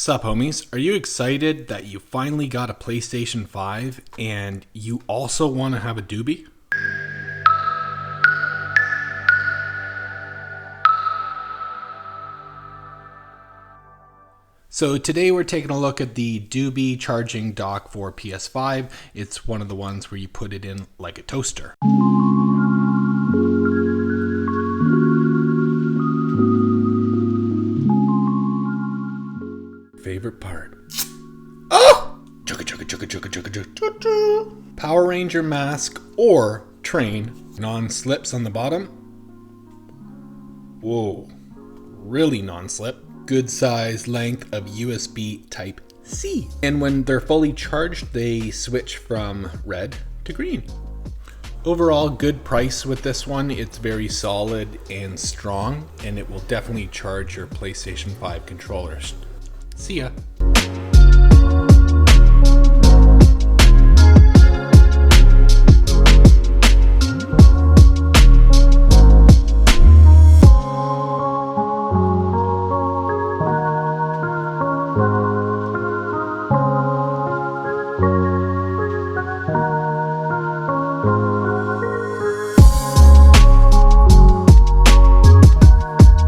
Sup homies, are you excited that you finally got a PlayStation 5 and you also want to have a doobie? So today we're taking a look at the doobie charging dock for PS5. It's one of the ones where you put it in like a toaster. Favorite part. Oh! Chugga chugga chugga chugga chugga chugga. Power Ranger mask or train. Non-slips on the bottom. Whoa. Really non-slip. Good size length of USB type C. And when they're fully charged, they switch from red to green. Overall, good price with this one. It's very solid and strong, and it will definitely charge your PlayStation 5 controllers. See ya.